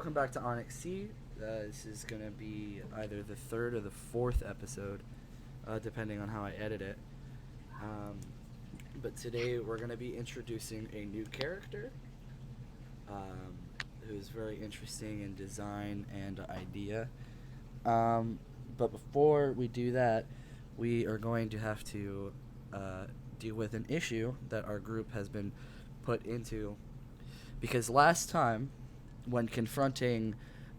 welcome back to Onyx C. This is going to be either the third or the fourth episode, depending on how I edit it. But today we're going to be introducing a new character who's very interesting in design and idea. But before we do that, we are going to have to deal with an issue that our group has been put into. Because last time, when confronting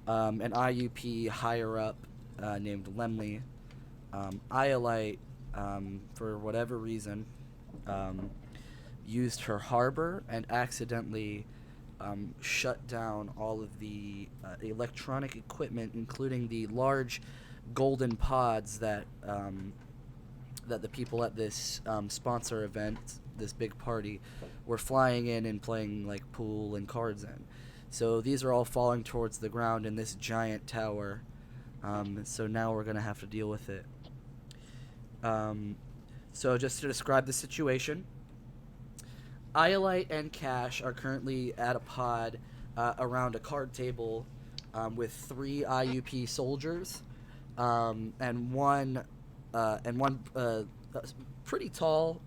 an IUP higher-up named Lemley, Iolite, for whatever reason, used her harbor and accidentally shut down all of the electronic equipment, including the large golden pods that that the people at this sponsor event, this big party, were flying in and playing like pool and cards in. So these are all falling towards the ground in this giant tower. So now we're going to have to deal with it. So just to describe the situation, Iolite and Cash are currently at a pod around a card table with 3 IUP soldiers and one pretty tall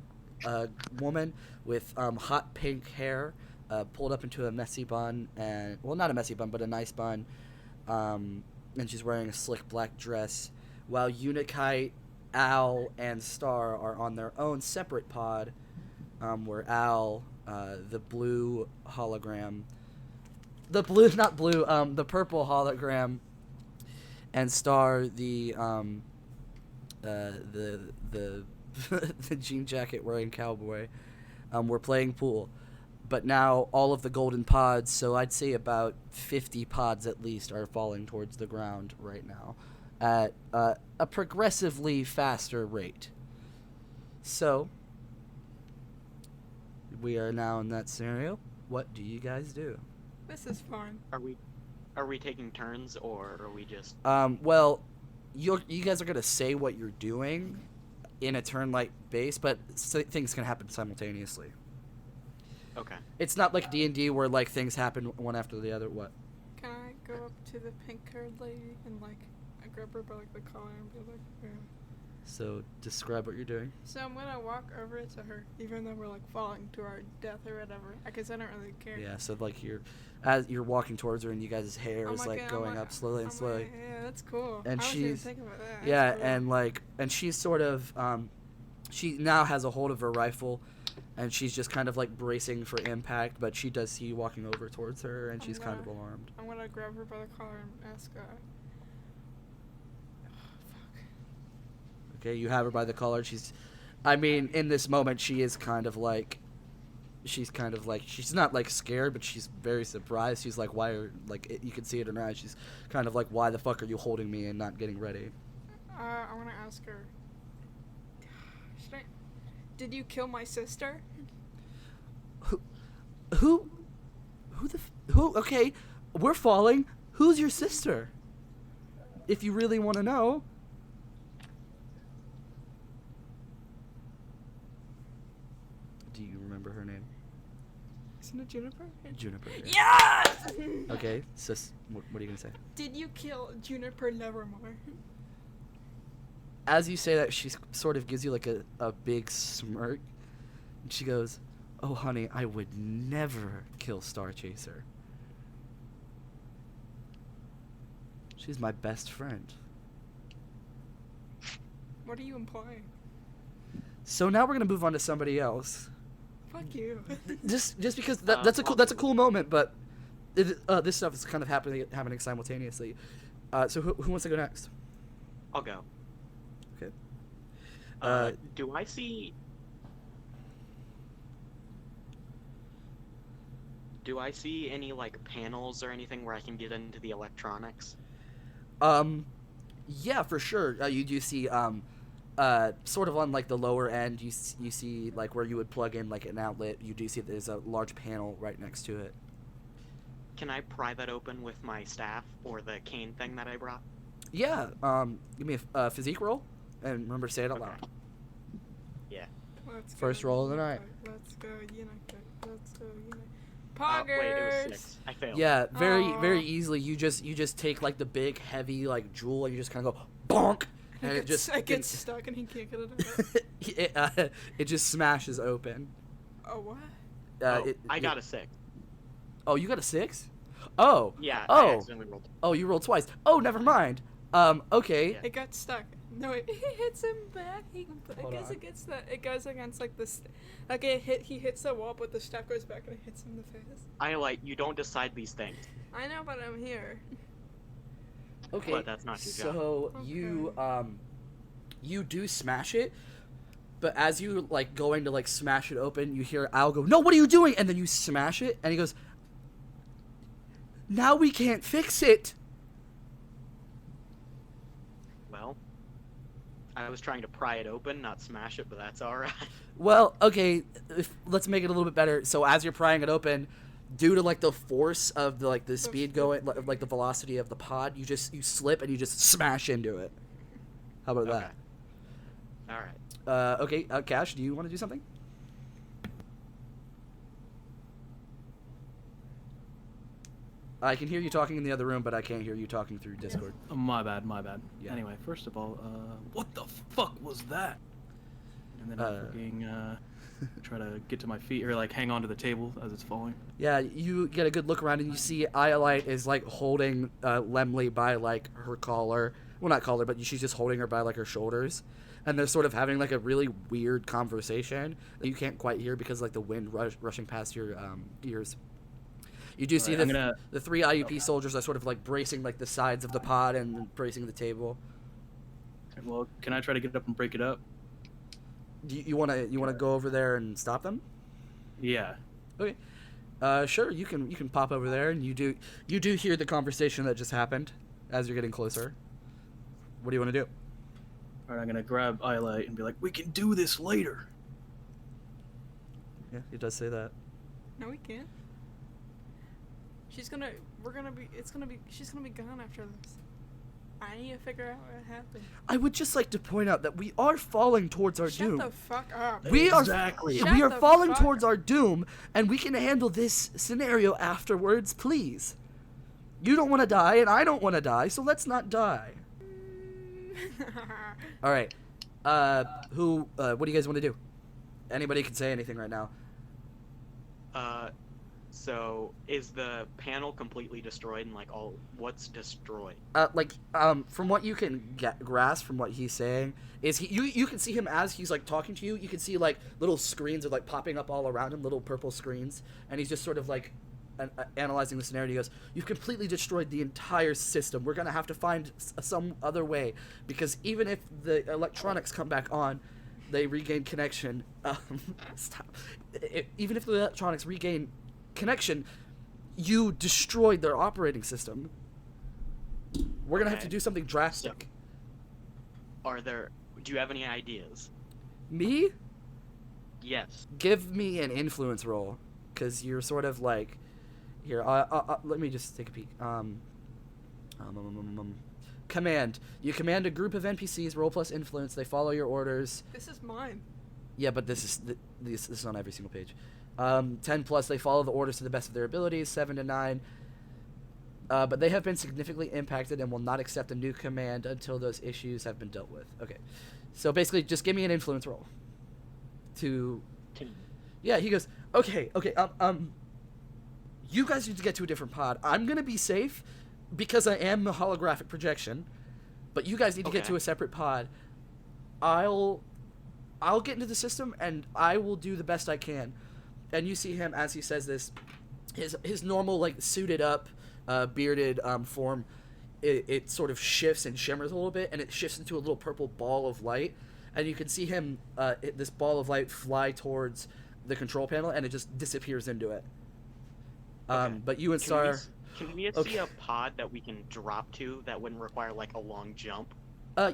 woman with hot pink hair pulled up into a messy bun, and well, not a messy bun, but a nice bun, and she's wearing a slick black dress, while Unikite, Al, and Star are on their own separate pod, where Al, the blue hologram, the purple hologram, and Star, the the jean jacket wearing cowboy, were playing pool. But now all of the golden pods, so I'd say about 50 pods at least, are falling towards the ground right now at a progressively faster rate. So we are now in that scenario. What do you guys do? This is fun. Are we taking turns, or are we just... Well, you guys are going to say what you're doing in a turn-like base, but things can happen simultaneously. Okay. It's not like D&D where, like, things happen one after the other. What? Can I go up to the pink-haired lady and, like, I grab her by, like, the collar and be like, yeah. So, describe what you're doing. So I'm gonna walk over to her, even though we're, like, falling to our death or whatever. I guess I don't really care. Yeah, so, like, as you're walking towards her and you guys' hair I'm is, like, going up slowly and slowly. Yeah, that's cool. And I was she's... thinking about that. Yeah, cool. and, like, and she's sort of, she now has a hold of her rifle, and she's just kind of, like, bracing for impact, but she does see you walking over towards her, and she's kind of alarmed. I'm gonna grab her by the collar and ask, Okay, you have her by the collar. I mean, in this moment, she's not, like, scared, but she's very surprised. She's like, you can see it in her eyes. She's kind of like, why the fuck are you holding me and not getting ready? I want to ask her, did you kill my sister? Who, okay, we're falling. Who's your sister? If you really want to know. Do you remember her name? Isn't it Juniper? Juniper. Yeah. Yes! Okay, sis, what are you going to say? Did you kill Juniper Nevermore? As you say that, she sort of gives you, like, a big smirk. And she goes, oh, honey, I would never kill Star Chaser. She's my best friend. What are you implying? So now we're going to move on to somebody else. Fuck you. just because that's a cool moment, but this stuff is kind of happening simultaneously. So who wants to go next? I'll go. Okay. Do I see any, like, panels or anything where I can get into the electronics? Yeah, for sure. You do see sort of on, like, the lower end, you see, like, where you would plug in, like, an outlet. You do see there's a large panel right next to it. Can I pry that open with my staff or the cane thing that I brought? Yeah. Give me a physique roll, and remember to say it out loud. Yeah. Let's First go roll of the night. Let's go Unite. Let's go Unite. Poggers. Wait, it was 6. I failed. Yeah, very Aw. easily. You just take like the big heavy like jewel and you just kind of go bonk, and it just it gets stuck and he can't get it out. it just smashes open. Oh, what? I got a 6. Oh, you got a 6? Oh. Yeah, I Oh. accidentally rolled. Oh, you rolled twice. Oh, never mind. Okay. Yeah. It got stuck. No, it hits him back. I Hold guess on. it gets that. It goes against like this. Like he hits the wall, but the staff goes back and it hits him in the face. You don't decide these things. I know, but I'm here. Okay. But that's not your job. So you do smash it, but as you like going to like smash it open, you hear Al go, "No, what are you doing?" And then you smash it, and he goes, "Now we can't fix it." Well, I was trying to pry it open, not smash it, but that's alright. Well, okay, let's make it a little bit better. So as you're prying it open, due to like the force of the speed going, like the velocity of the pod, you slip and you just smash into it. How about that? Alright. Okay, Cash, do you want to do something? I can hear you talking in the other room, but I can't hear you talking through Discord. Oh, my bad. Yeah. Anyway, first of all, what the fuck was that? And then I freaking try to get to my feet, or like hang onto the table as it's falling. Yeah, you get a good look around and you see Iolite is like holding Lemley by like her collar. Well, not collar, but she's just holding her by like her shoulders. And they're sort of having like a really weird conversation that you can't quite hear because like the wind rushing past your ears. You do see the 3 IUP soldiers are sort of like bracing like the sides of the pod and bracing the table. Well, can I try to get up and break it up? You wanna go over there and stop them? Yeah. Okay. Sure. You can pop over there, and you do hear the conversation that just happened as you're getting closer. What do you want to do? All right, I'm gonna grab Isla and be like, "We can do this later." Yeah, it does say that. No, we can't. She's gonna be gone after this. I need to figure out what happened. I would just like to point out that we are falling towards our Shut doom. the fuck up. We Exactly. Shut we are the falling fuck towards up. our doom, and we can handle this scenario afterwards, please. You don't want to die, and I don't want to die, so let's not die. All right. What do you guys want to do? Anybody can say anything right now. So is the panel completely destroyed, and like what's destroyed? From what you can grasp from what he's saying is you can see him as he's like talking to you. You can see like little screens are like popping up all around him, little purple screens, and he's just sort of like analyzing the scenario. He goes, "You've completely destroyed the entire system. We're gonna have to find some other way, because even if the electronics come back on, they regain connection. Stop. Even if the electronics regain connection, you destroyed their operating system. We're gonna have to do something drastic." Do you have any ideas? Me? Yes. Give me an influence roll, because you're sort of like, here. Let me just take a peek. Command. You command a group of NPCs. Roll plus influence. They follow your orders. This is mine. Yeah, but this is on every single page. 10 plus, they follow the orders to the best of their abilities. 7 to 9. But they have been significantly impacted and will not accept a new command until those issues have been dealt with. Okay. So basically, just give me an influence roll. Yeah, he goes, okay. You guys need to get to a different pod. I'm going to be safe because I am a holographic projection. But you guys need to get to a separate pod. I'll get into the system and I will do the best I can. And you see him as he says this, his normal like suited up, bearded form, it sort of shifts and shimmers a little bit, and it shifts into a little purple ball of light, and you can see him this ball of light fly towards the control panel, and it just disappears into it. Okay. But you and Star. Can we see a pod that we can drop to that wouldn't require like a long jump?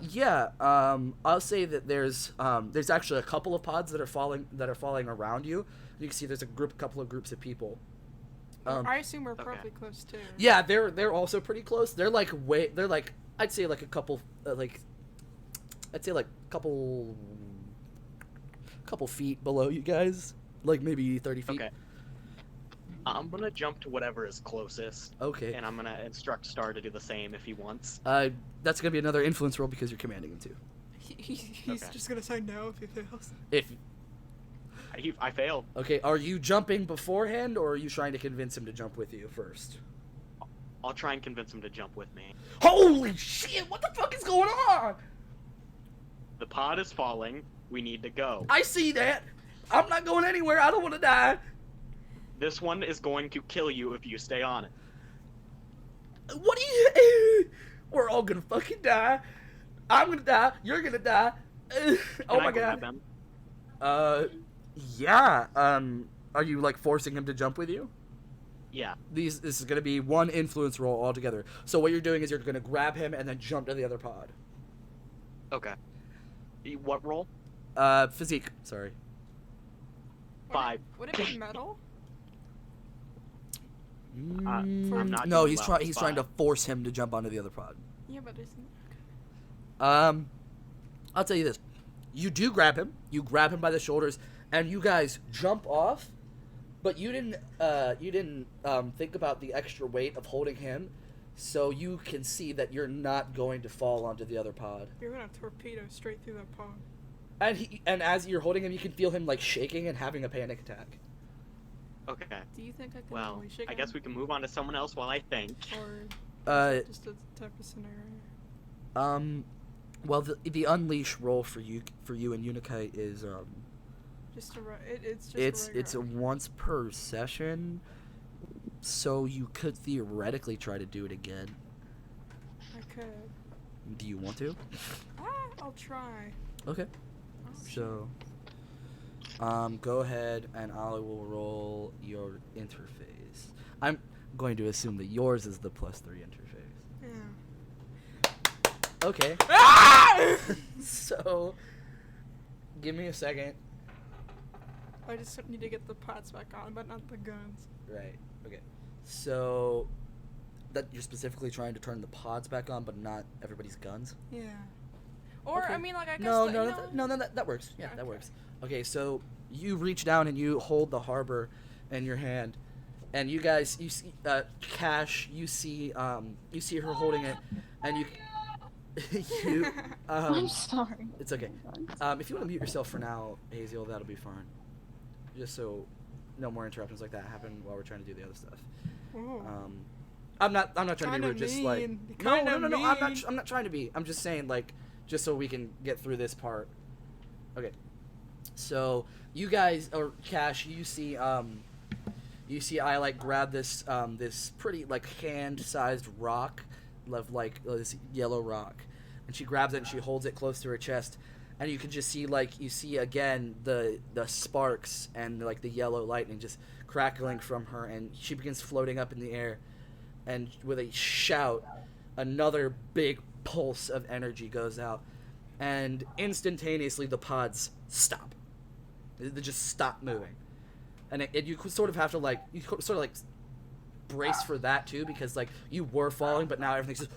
Yeah. I'll say that there's actually a couple of pods that are falling around you. You can see there's a couple of groups of people. I assume we're probably close too. Yeah, they're also pretty close. They're like I'd say like a couple couple feet below you guys, like maybe 30 feet. Okay. I'm gonna jump to whatever is closest, Okay. and I'm gonna instruct Star to do the same if he wants. That's gonna be another influence roll because you're commanding him to. He's Okay. just gonna say no if he fails. If I failed. okay, are you jumping beforehand or are you trying to convince him to jump with you first? I'll try and convince him to jump with me. Holy shit! What the fuck is going on? The pod is falling. We need to go. I see that. I'm not going anywhere. I don't want to die. This one is going to kill you if you stay on it. What do you? We're all gonna fucking die. I'm gonna die. You're gonna die. Oh Can my I grab god. him? Yeah. Are you like forcing him to jump with you? Yeah. This is gonna be one influence roll altogether. So what you're doing is you're gonna grab him and then jump to the other pod. Okay. What roll? Physique. Sorry. 5. Would it be metal? I'm not. No, doing he's well trying. with He's trying to 5. force him to jump onto the other pod. Yeah, but isn't. I'll tell you this. You do grab him. You grab him by the shoulders, and you guys jump off. But you didn't. Think about the extra weight of holding him, so you can see that you're not going to fall onto the other pod. You're gonna torpedo straight through that pod. And as you're holding him, you can feel him like shaking and having a panic attack. Okay. Do you think I can Well, really shake I guess we can move on to someone else while I think. Or is it just a type of scenario? Well, the unleash roll for you and Unikite is Just a it's just it's a once per session, so you could theoretically try to do it again. I could. Do you want to? I'll try. Okay. Oh, So, go ahead and I will roll your interface. I'm going to assume that yours is the +3 interface. Yeah. Okay. So, give me a second. I just need to get the pots back on, but not the guns. Right. Okay. So, that you're specifically trying to turn the pods back on, but not everybody's guns. Yeah. Or Okay. I mean, like I guess. No, no, that works. Yeah, that Okay. works. Okay, so you reach down and you hold the harbor in your hand, and you guys, you see, Cash, you see her holding it, and you, you, I'm sorry. it's okay. If you want to mute yourself for now, Hazel, that'll be fine. Just so no more interruptions like that happen while we're trying to do the other stuff. Ooh. I'm not trying to be Kinda rude. Just like mean. no, Kinda no. mean. I'm not trying to be. I'm just saying like just so we can get through this part. Okay. So you guys or Cash, you see I like grab this this pretty like hand-sized rock, like this yellow rock, and she grabs it and she holds it close to her chest, and you can just see like you see again the sparks and like the yellow lightning just crackling from her, and she begins floating up in the air, and with a shout, another big pulse of energy goes out, and instantaneously the pods stop. They just stop moving, and you sort of have to like brace for that too, because like you were falling, but now everything's just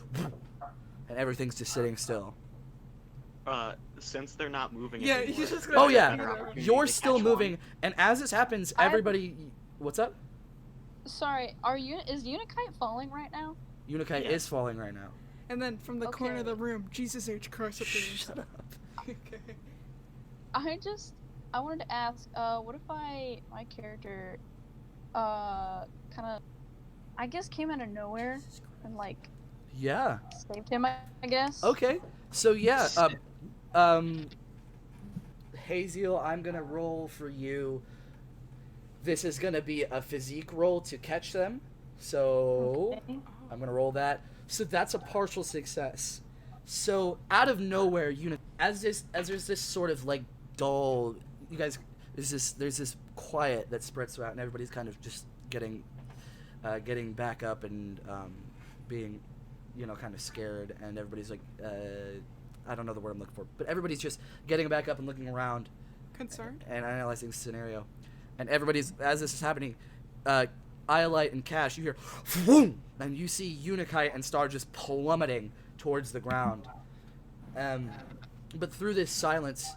and everything's just sitting still. Since they're not moving Yeah, anymore, he's just there's gonna Oh a yeah, better opportunity you're to still catch moving, one. and as this happens, everybody. What's up? Sorry, is Unikite falling right now? Unikite Yeah. is falling right now. And then from the corner of the Okay. room, Jesus H. Christ appears. Shut up. Okay. I wanted to ask, what if my character, kind of, I guess came out of nowhere and like Yeah. saved him, I guess. Okay. So yeah, Hazel, I'm gonna roll for you. This is gonna be a physique roll to catch them. So Okay. I'm gonna roll that. So that's a partial success. So out of nowhere, as there's this sort of like dull, you guys, there's this quiet that spreads throughout, and everybody's kind of just getting back up and being, kind of scared, and everybody's like, I don't know the word I'm looking for, but everybody's just getting back up and looking around Concerned? and analyzing the scenario, and everybody's as this is happening, Iolite and Cash, you hear, "Vroom!" and you see Unikite and Star just plummeting towards the ground. But through this silence,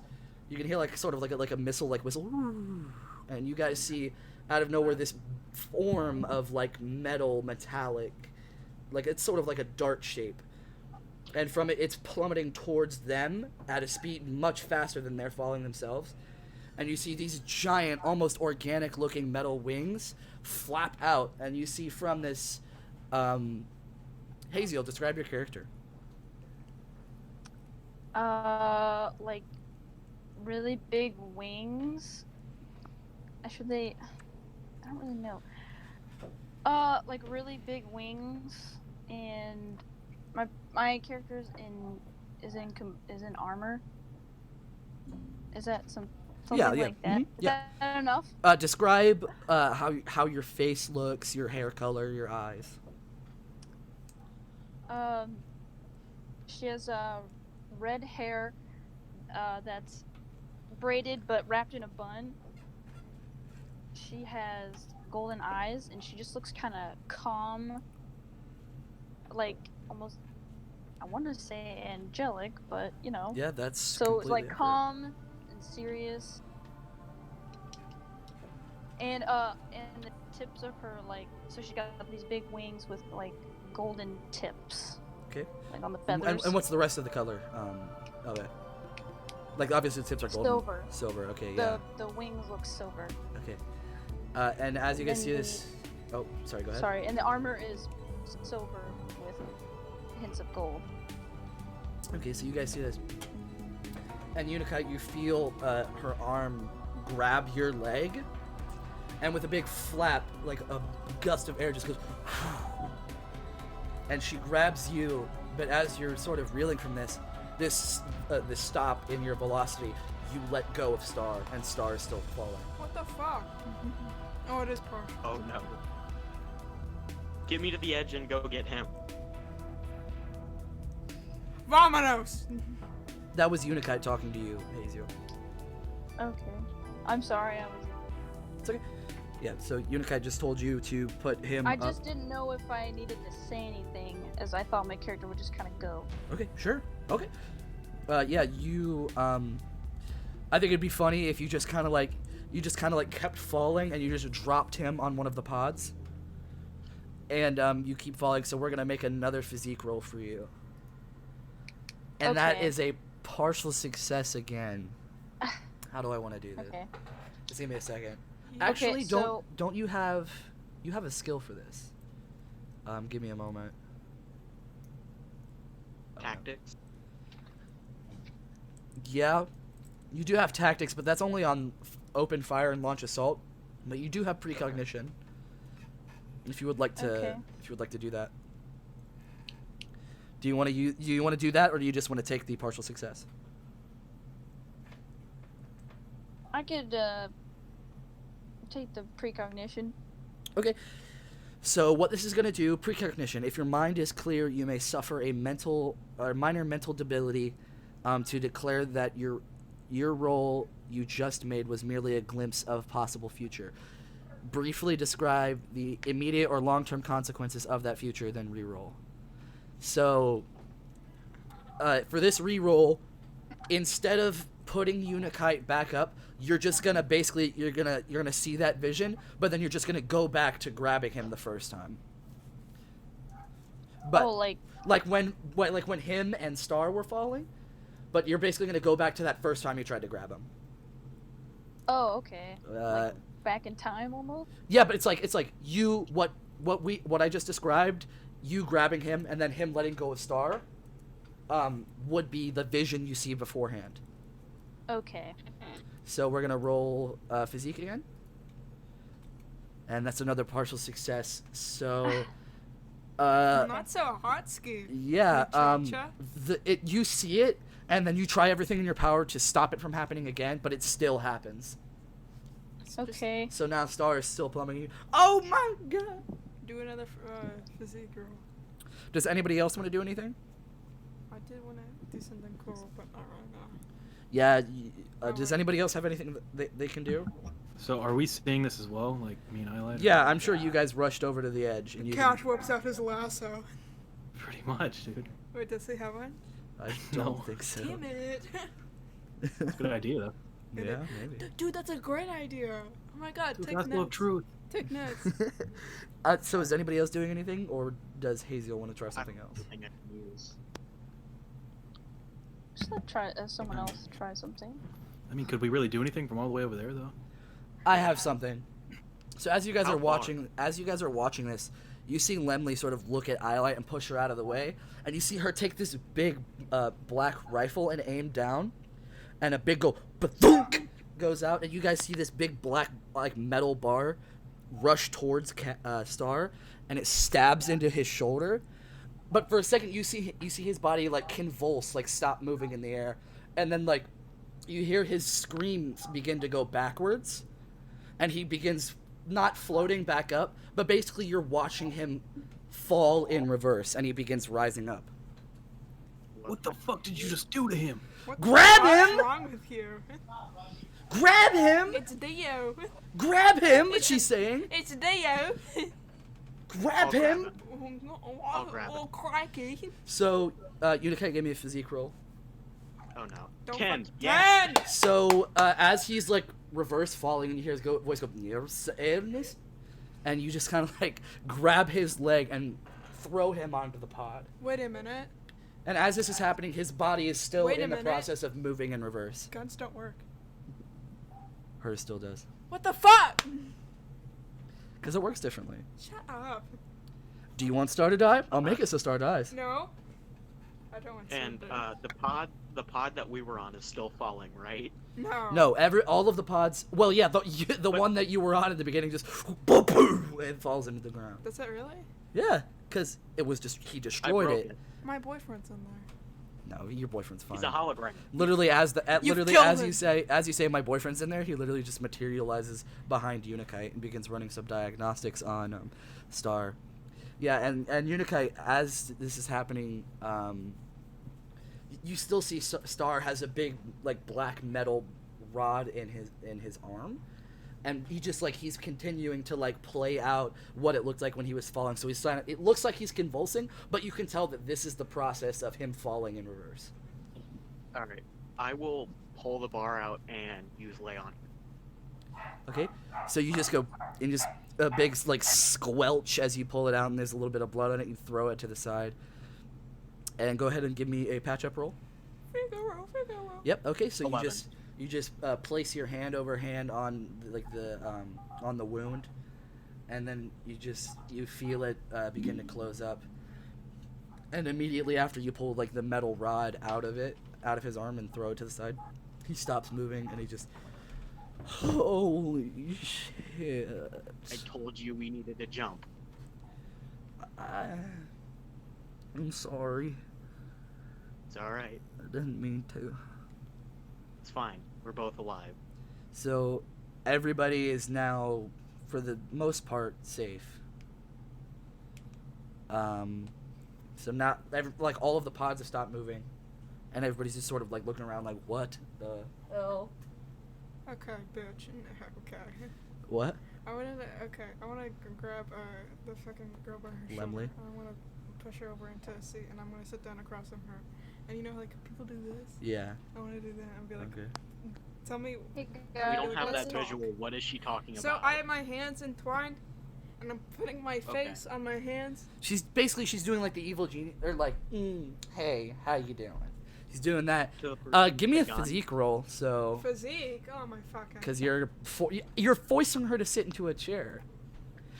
you can hear like sort of like a missile like whistle, and you guys see out of nowhere, this form of like metal, metallic, like it's sort of like a dart shape. And from it, it's plummeting towards them at a speed much faster than they're falling themselves. And you see these giant, almost organic-looking metal wings flap out. And you see from this... Haziel, describe your character. Like, really big wings. Actually, I don't really know. Like really big wings, and my character's is in armor. Is that something Yeah, like that? Mm-hmm. Is that enough? Describe how your face looks, your hair color, your eyes. She has red hair that's braided but wrapped in a bun. She has golden eyes, and she just looks kind of calm, like almost, I want to say angelic, but you know. Yeah, that's so it's like completely calm and serious. And the tips of her, like, so she got these big wings with like golden tips. Okay. Like on the feathers. And what's the rest of the color of it? Like obviously the tips are golden. Silver. Silver. Okay. Yeah. The wings look silver. Okay. And as you guys see this, oh, sorry. Go ahead. Sorry, and the armor is silver with hints of gold. Okay, so you guys see this, and Unica, you feel her arm grab your leg, and with a big flap, like a gust of air just goes, and she grabs you. But as you're sort of reeling from this stop in your velocity, you let go of Star, and Star is still falling. What the fuck? Oh, it is partial. Oh no. Get me to the edge and go get him. Vamonos! That was Unicite talking to you, Haziel. Okay. I'm sorry, I was... It's okay. Yeah, so Unicite just told you to put him I up. just didn't know if I needed to say anything, as I thought my character would just kind of go. Okay, sure. Okay. Yeah, you, I think it'd be funny if you just kind of like kept falling and you just dropped him on one of the pods. And, you keep falling, so we're gonna make another physique roll for you. And that Okay. is a partial success again. How do I want to do this? Okay. Just give me a second. Yeah. Actually, so- don't you have a skill for this? Give me a moment. Tactics. Yeah, you do have tactics, but that's only on open fire and launch assault. But you do have precognition. If you would like to, Okay. do that. Do you want to do that, or do you just want to take the partial success? I could, take the precognition. Okay. So what this is going to do, precognition, if your mind is clear, you may suffer a minor mental debility to declare that your role you just made was merely a glimpse of possible future. Briefly describe the immediate or long-term consequences of that future, then re-roll. So, for this re-roll, instead of putting Unicite back up, you're just gonna basically you're gonna see that vision, but then you're just gonna go back to grabbing him the first time. But Oh, like, like when him and Star were falling, but you're basically gonna go back to that first time you tried to grab him. oh, okay. Uh, Like, back in time, almost? yeah, but it's like you what I just described, you grabbing him and then him letting go of Star, would be the vision you see beforehand. Okay. So we're gonna roll physique again, and that's another partial success. So, Not so hot, Ski. yeah, Cha-cha. you see it, and then you try everything in your power to stop it from happening again, but it still happens. Okay. So now Star is still plummeting you. Oh my god! Do another physique roll. Does anybody else want to do anything? I did want to do something cool, but not right now. Yeah. Does anybody else have anything that they can do? So are we seeing this as well, like me and Highlight? Yeah, I'm sure you guys rushed over to the edge. And you Cash whips out his lasso. Pretty much, dude. Wait, does he have one? I don't No. think so. Damn it. Good idea though. Yeah, maybe. Dude, that's a great idea. Oh my god, Dude, take that's love notes. truth. Take notes. So is anybody else doing anything, or does Hazel want to try something else? Something I can use. Just let someone else try something. I mean, could we really do anything from all the way over there, though? I have something. So as you guys How are far? watching this, you see Lemley sort of look at Iolite and push her out of the way, and you see her take this big black rifle and aim down, and a big ba-thunk goes out, and you guys see this big black like metal bar rush towards Star, and it stabs into his shoulder. But for a second, you see his body like convulse, like stop moving in the air, and then like you hear his screams begin to go backwards, and he begins not floating back up, but basically you're watching him fall in reverse, and he begins rising up. What the fuck did you just do to him? What Grab the fuck's him! wrong with you? Grab him! It's Dio. Grab him! She's saying. It's Dio. Grab I'll grab him! it. I'll grab it. Oh, crikey. So, Unicate gave me a physique roll. Oh no. Don't 10. fuck- Yes. 10! So, as he's like reverse falling, and you hear his voice go, "Yes, Ernest," and you just kind of like grab his leg and throw him onto the pod. Wait a minute. And as this is happening, his body is still Wait a in the minute. process of moving in reverse. Guns don't work. Hers still does. What the fuck? Because it works differently. Shut up. Do you want Star to die? I'll make it so Star dies. No. I don't want to. And the pod that we were on is still falling, right? No. No, all of the pods. Well, yeah, the one that you were on at the beginning just boom, boom, and falls into the ground. Does it really? Yeah, because it was just he I destroyed broke it. My boyfriend's in there. No, your boyfriend's fine. He's a hologram. Literally, You've literally killed as him. you say, my boyfriend's in there. He literally just materializes behind Unikite and begins running some diagnostics on Star. Yeah, and Unikite, as this is happening, you still see Star has a big like black metal rod in his arm, and he's continuing to like play out what it looked like when he was falling. So it looks like he's convulsing, but you can tell that this is the process of him falling in reverse. All right. I will pull the bar out and use lay on. Okay, so you just go and just a big like squelch as you pull it out, and there's a little bit of blood on it. You throw it to the side, and go ahead and give me a patch up roll. Figaro. Yep. Okay, so 11. you just place your hand over hand on on the wound, and then you feel it begin to close up, and immediately after you pull like the metal rod out of his arm and throw it to the side, he stops moving and he just. Holy shit. I told you we needed to jump. I'm sorry. It's all right. I didn't mean to. It's fine. We're both alive. So, everybody is now, for the most part, safe. So now, like, all of the pods have stopped moving. And everybody's just sort of, like, looking around like, what the hell? Okay, bitch. Okay. What? I wanna grab the fucking girl by her shoulder. Lemley? I wanna push her over into a seat, and I'm gonna sit down across from her. And you know, like people do this. Yeah. I wanna do that and be like, Okay. tell me. Hey, We guys. don't have let's that talk. visual. What is she talking So about? I have my hands entwined, and I'm putting my face on my hands. She's doing, like, the evil genie, or, like, hey, how you doing? She's doing that. To the person Give me a with the gun. physique roll, so... Physique. Oh my fucking. Because you're forcing her to sit into a chair.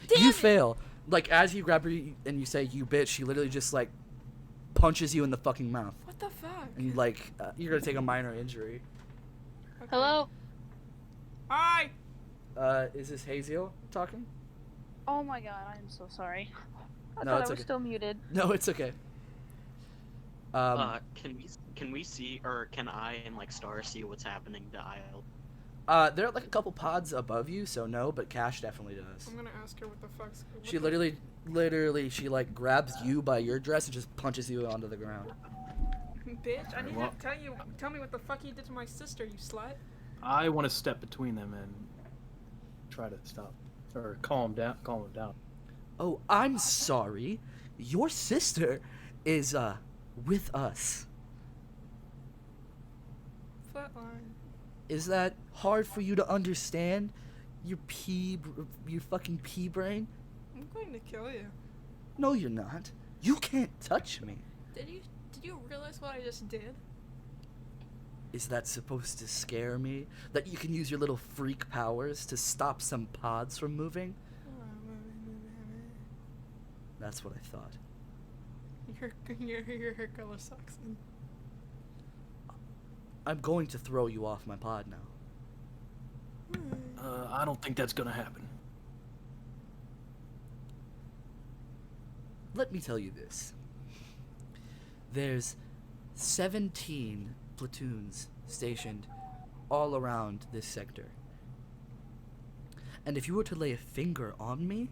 Damn You it! fail. Like, as you grab her and you say, you bitch, she literally just, like, punches you in the fucking mouth. What the fuck? And, like, you're gonna take a minor injury. Okay. Hello? Hi. Is this Haziel talking? Oh my god, I'm so sorry. I No, thought I it's was okay. still muted. No, it's okay. Can we see, or can I and like Star see what's happening to Isle? There are, like, a couple pods above you, so no, but Cash definitely does. I'm gonna ask her what the fuck's. What She the- literally, she, like, grabs you by your dress and just punches you onto the ground. Bitch, I need Well- to tell me what the fuck you did to my sister, you slut. I want to step between them and try to stop or calm them down. Oh, I'm sorry. Your sister is, with us. Flatline. Is that hard for you to understand? You fucking pea brain? I'm going to kill you. No, you're not. You can't touch me. Did you realize what I just did? Is that supposed to scare me? That you can use your little freak powers to stop some pods from moving? That's what I thought. Your hair color sucks. I'm going to throw you off my pod now. I don't think that's gonna happen. Let me tell you this. There's 17 platoons stationed all around this sector. And if you were to lay a finger on me,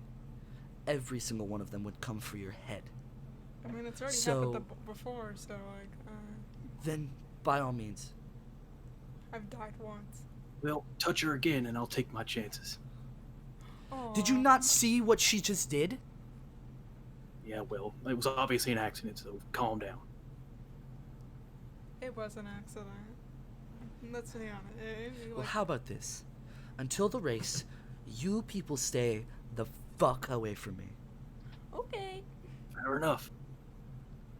every single one of them would come for your head. I mean, it's already So- happened before, so like, Then, by all means, I've died once. Well, touch her again and I'll take my chances. did you Aw. not see what she just did? Yeah, well, it was obviously an accident, so calm down. It was an accident. Let's be honest. Well, how about this? Until the race, you people stay the fuck away from me. Okay. Fair enough.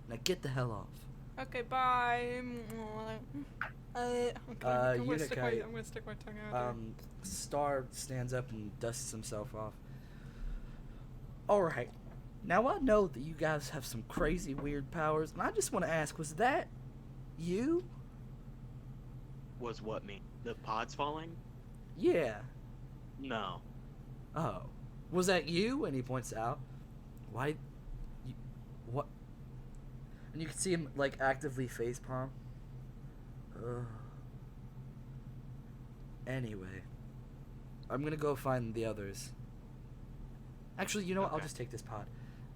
Now get the hell off. Okay, bye. I'm gonna Unikite, stick my tongue out. Star stands up and dusts himself off. Alright. Now I know that you guys have some crazy weird powers, and I just want to ask, was that you? Was what me? The pods falling? Yeah. No. Oh. Was that you? And he points out. Why? What? And you can see him, like, actively facepalm. Ugh. Anyway. I'm gonna go find the others. Actually, you know what? I'll Okay. just take this pod.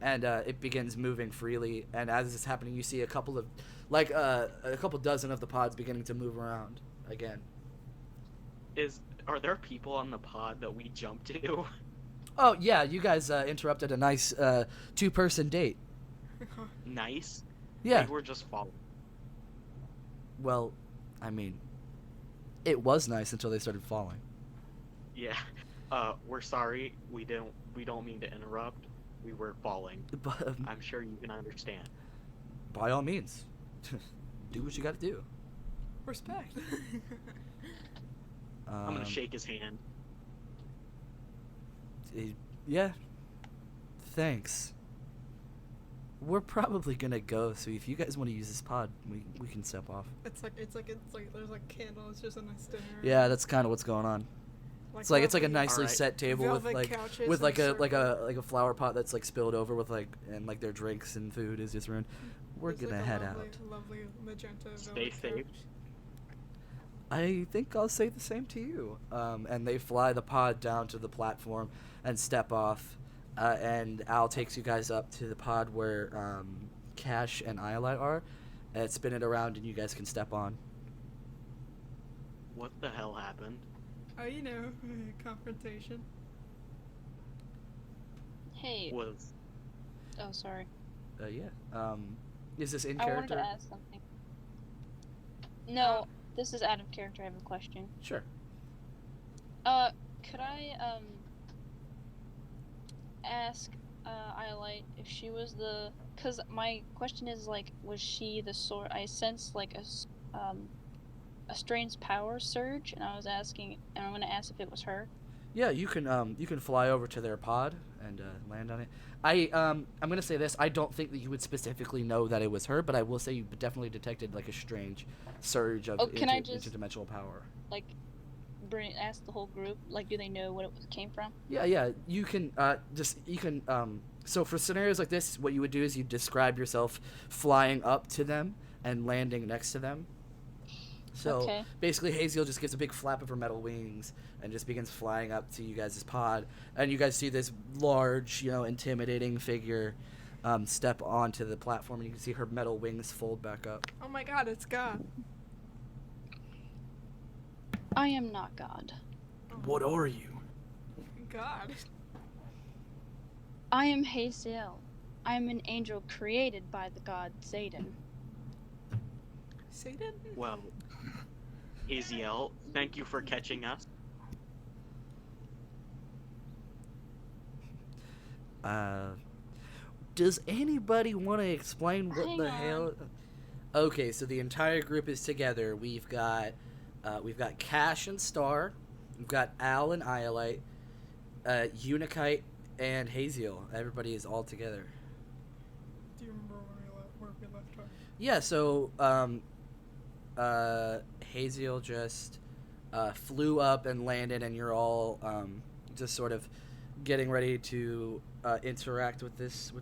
And it begins moving freely, and as this is happening, you see a couple of, like, a couple dozen of the pods beginning to move around again. Are there people on the pod that we jumped to? Oh, yeah, you guys interrupted a nice two-person date. Nice. Yeah. They were just following. Well, I mean, it was nice until they started falling. Yeah. We're sorry. We don't mean to interrupt. We were falling. But I'm sure you can understand. by all means, do what you got to do. Respect. I'm gonna shake his hand. Yeah. Thanks. We're probably gonna go, so if you guys want to use this pod, we can step off. It's like there's like candles. It's just a nice dinner. Yeah, that's kind of what's going on. It's like a lovely nicely Alright. set table with velvet like couches with like and a flower pot that's like spilled over with like and like their drinks and food is just ruined. We're There's, gonna like, a head lovely, out. Lovely magenta Stay velvet safe. couch. I think I'll say the same to you. And they fly the pod down to the platform and step off. And Al takes you guys up to the pod where Cash and Iolite are, and spin it around, and you guys can step on. What the hell happened? Oh, you know, confrontation. Hey. Was Oh, sorry. Yeah. Is this in I wanted character? to ask something. No, this is out of character. I have a question. Sure. Could I ask Iolite if she was the? Cause my question is like, was she the sort? I sense like a strange power surge, and I was asking, and I'm gonna ask if it was her. Yeah, you can fly over to their pod and land on it. I'm gonna say this. I don't think that you would specifically know that it was her, but I will say you definitely detected like a strange surge of Oh, can I just- interdimensional power. Like, ask the whole group. Like, do they know what it came from? Yeah. You can so for scenarios like this, what you would do is you describe yourself flying up to them and landing next to them. So Okay. basically, Haziel just gives a big flap of her metal wings and just begins flying up to you guys' pod, and you guys see this large, intimidating figure step onto the platform, and you can see her metal wings fold back up. Oh my God, it's God. I am not God. What are you? God. I am Haziel. I am an angel created by the god Satan. Satan? well, Aziel, thank you for catching us. Uh, does anybody want to explain what Hang the on. hell? Okay, so the entire group is together. We've got Cash and Star. We've got Al and Iolite, Unikite, and Haziel. Everybody is all together. Do you remember where we left her? Yeah, so Haziel just flew up and landed, and you're all just sort of getting ready to interact with this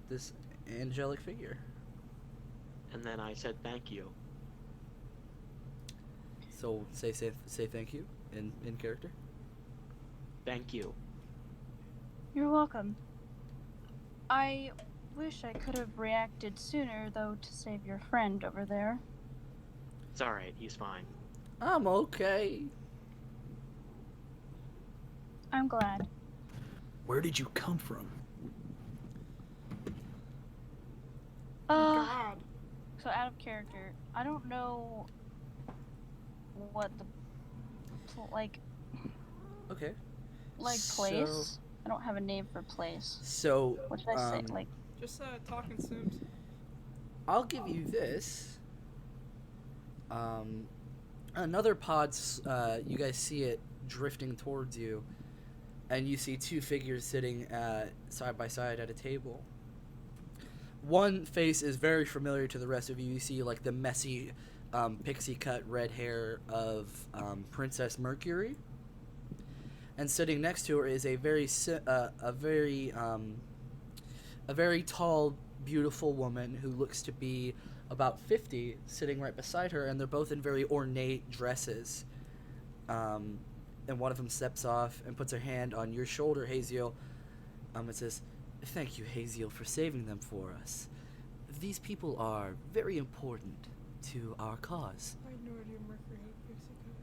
angelic figure. And then I said thank you. So say thank you in character. Thank you. You're welcome. I wish I could have reacted sooner, though, to save your friend over there. It's alright, he's fine. I'm okay. I'm glad. Where did you come from? God. So out of character, I don't know what the Okay. place. So- I don't have a name for place. So What should I say? Like, Just talking Sims. I'll give you this. Another pod's. You guys see it drifting towards you, and you see two figures sitting side by side at a table. One face is very familiar to the rest of you. You see like the messy, pixie cut red hair of Princess Mercury, and sitting next to her is a very tall, beautiful woman who looks to be about 50, sitting right beside her, and they're both in very ornate dresses. And one of them steps off and puts her hand on your shoulder, Haziel, and says, "Thank you, Haziel, for saving them for us. These people are very important to our cause." I had no idea Mercury had a pixie cut.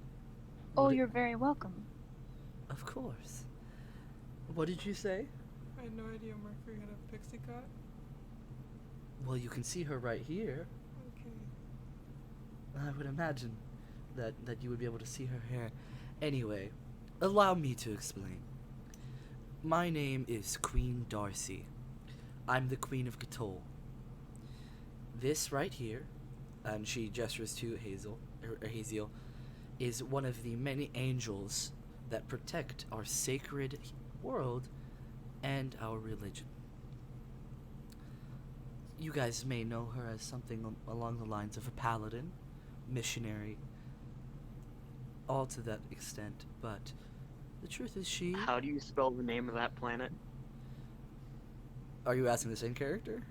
oh, What did- you're very welcome. Of course. What did you say? I had no idea Mercury had a pixie cut. Well, you can see her right here. Okay. I would imagine that you would be able to see her hair. Anyway, allow me to explain. My name is Queen Darcy. I'm the Queen of Gatol. This right here, and she gestures to Haziel, is one of the many angels that protect our sacred world and our religion. You guys may know her as something along the lines of a paladin, missionary, all to that extent, but the truth is she... How do you spell the name of that planet? Are you asking the same character?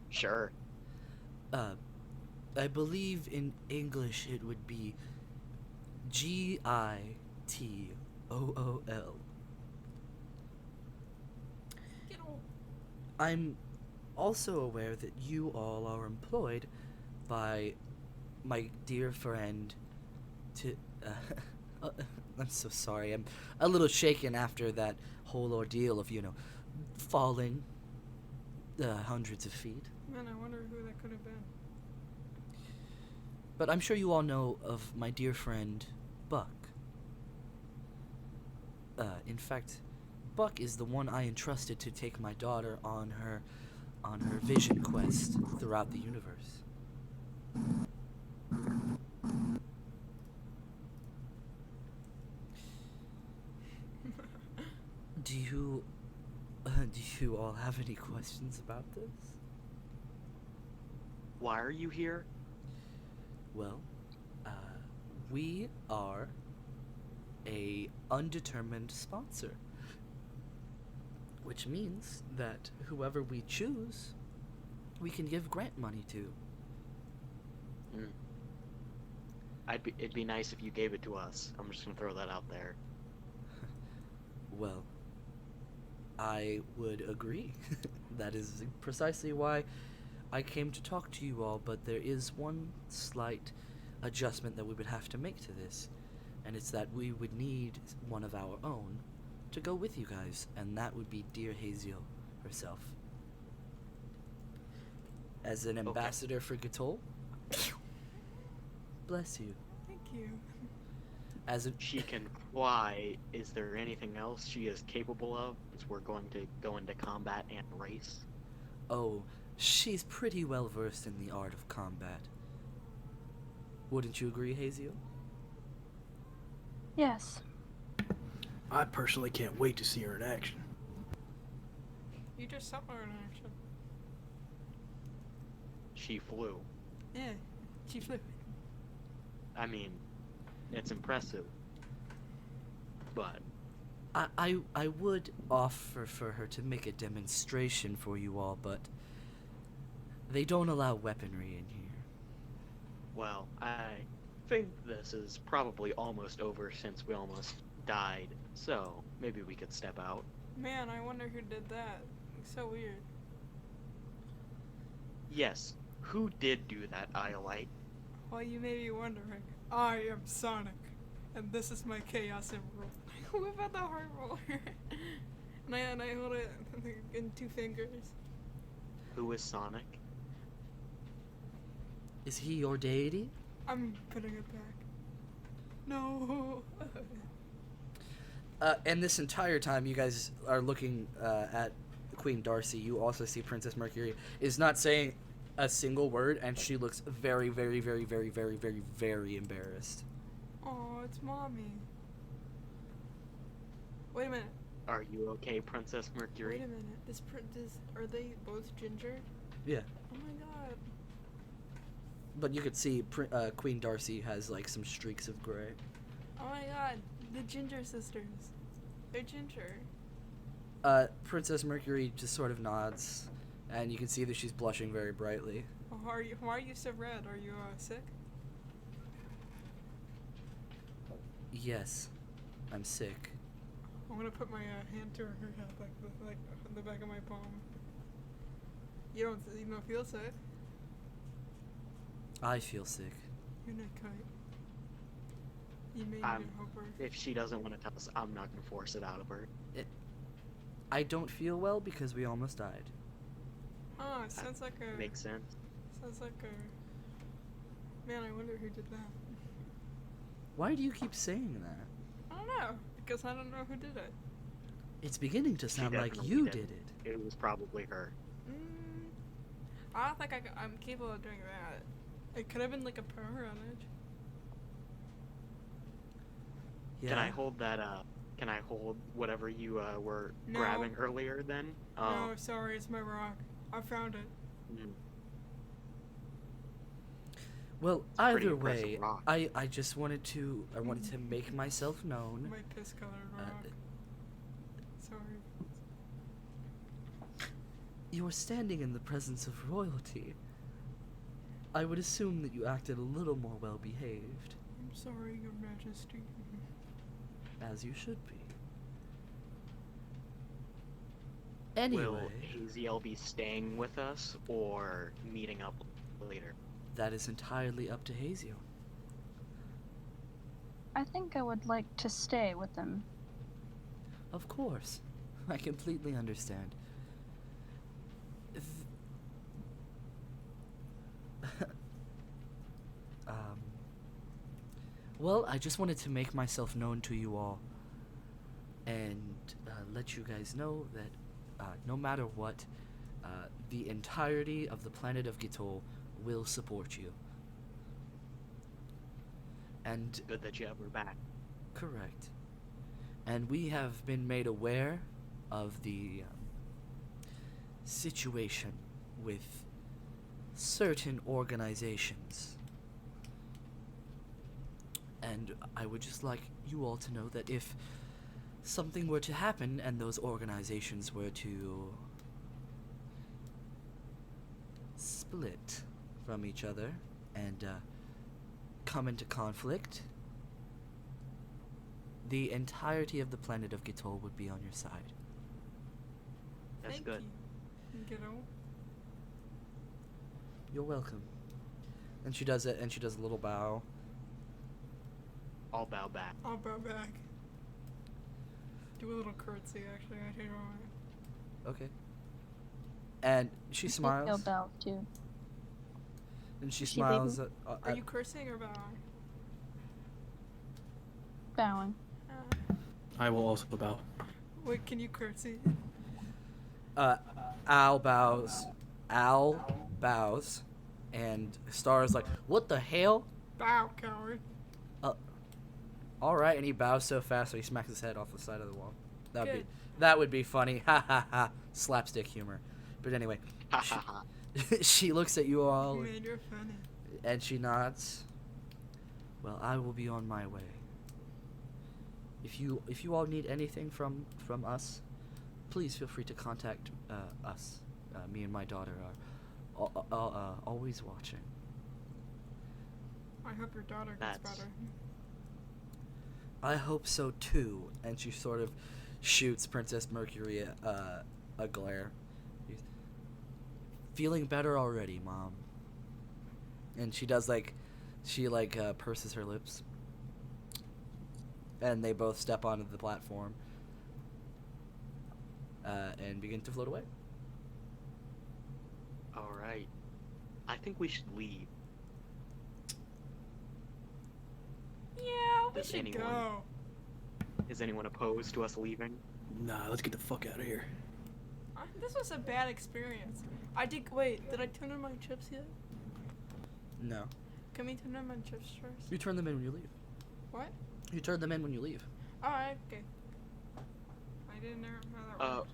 Sure. I believe in English it would be Gitool. Get old. I'm also aware that you all are employed by my dear friend I'm so sorry. I'm a little shaken after that whole ordeal of, falling hundreds of feet. Man, I wonder who that could have been. But I'm sure you all know of my dear friend, Buck. In fact, Buck is the one I entrusted to take my daughter on her vision quest throughout the universe. Do you all have any questions about this? Why are you here? Well, we are a undetermined sponsor, which means that whoever we choose, we can give grant money to. It'd be nice if you gave it to us. I'm just gonna throw that out there. Well, I would agree. That is precisely why I came to talk to you all, but there is one slight adjustment that we would have to make to this, and it's that we would need one of our own to go with you guys, and that would be dear Haziel herself. As an ambassador for Gatol, bless you. Thank you. As it, She can fly. Is there anything else she is capable of? As we're going to go into combat and race. oh, she's pretty well versed in the art of combat. Wouldn't you agree, Haziel? Yes. I personally can't wait to see her in action. You just saw her in action. She flew. Yeah, she flew. I mean, it's impressive. But I would offer for her to make a demonstration for you all, but they don't allow weaponry in here. well, I think this is probably almost over since we almost died. So maybe we could step out. Man, I wonder who did that. It's so weird. Yes. Who did do that, Iolite? Well, you may be wondering. I am Sonic, and this is my Chaos Emerald. Whip out the heart roller. and I hold it in 2 fingers. Who is Sonic? Is he your deity? I'm putting it back. No. And this entire time, you guys are looking at Queen Darcy. You also see Princess Mercury is not saying a single word, and she looks very, very, very, very, very, very, very embarrassed. Oh, it's mommy. Wait a minute. Are you okay, Princess Mercury? Wait a minute. Are they both ginger? Yeah, Oh my god. but you could see Queen Darcy has like some streaks of gray. Oh my god. The Ginger sisters. They're ginger. Princess Mercury just sort of nods, and you can see that she's blushing very brightly. Oh, why are you so red? Are you sick? Yes, I'm sick. I'm gonna put my hand to her head, like on the back of my palm. You don't feel sick? I feel sick. You're not kite. You made me I'm- a helper. If she doesn't want to tell us, I'm not going to force it out of her. I don't feel well because we almost died. Oh, it sounds like a. Makes sense. Sounds like a. Man, I wonder who did that. Why do you keep saying that? I don't know, because I don't know who did it. It's beginning to She sound like definitely you did. did it. It was probably her. I don't think I'm capable of doing that. It could have been like a power outage. Yeah. Can I hold that, can I hold whatever you, were No. grabbing earlier then? No, sorry, it's my rock. I found it. Mm. Well, a pretty either impressive way, rock. I just wanted to make myself known. My piss-colored rock. Sorry. You are standing in the presence of royalty. I would assume that you acted a little more well behaved, I'm sorry, Your Majesty. as you should be. Anyway, Will Haziel be staying with us or meeting up later? that is entirely up to Haziel. I think I would like to stay with them. Of course, I completely understand. Well, I just wanted to make myself known to you all and let you guys know that no matter what, the entirety of the planet of Gitol will support you. And Good that you have her back. correct. And we have been made aware of the situation with certain organizations. And I would just like you all to know that if something were to happen and those organizations were to split from each other and come into conflict, the entirety of the planet of Gitol would be on your side. That's Thank good. you. Ghetto. You're welcome. And she does it, and she does a little bow. I'll bow back. I'll bow back. Do a little curtsy, actually. I don't know. Okay. And she I think smiles. they'll bow too. And she Is she smiles leaving? at, Are you cursing or bowing? Bowing. I will also bow. Wait, can you curtsy? Al bows. Al bows. And Star's like, what the hell? Bow, coward. All right, and he bows so fast that he smacks his head off the side of the wall. Good. That would be funny. Ha ha ha. Slapstick humor. But anyway, Ha ha ha. she looks at you all Man, you're funny. and she nods. Well, I will be on my way. If you all need anything from us, please feel free to contact us. Me and my daughter are always watching. I hope your daughter gets That's- better. I hope so too. And she sort of shoots Princess Mercury a glare. Feeling better already, Mom. And she does purses her lips. And they both step onto the platform and begin to float away. All right. I think we should leave. Yeah, we Does should anyone- go. Is anyone opposed to us leaving? Nah, let's get the fuck out of here. This was a bad experience. Wait, did I turn on my chips yet? No. Can we turn on my chips first? You turn them in when you leave. What? You turn them in when you leave. Alright, okay. I didn't know how that worked.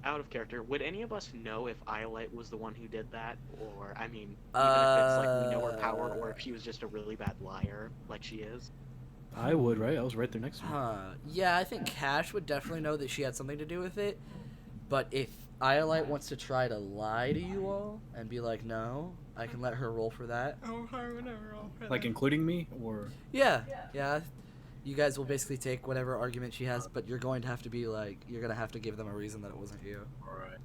Out of character, would any of us know if Iolite was the one who did that? Or, I mean, even if it's like we know her power, or if she was just a really bad liar, like she is? I would, right? I was right there next to her. Yeah, I think Cash would definitely know that she had something to do with it. But if Iolite wants to try to lie to you all and be like, no, I can let her roll for that. Oh, whatever. Like including me, or Yeah. You guys will basically take whatever argument she has, but you're going to have to be like, you're going to have to give them a reason that it wasn't you. alright.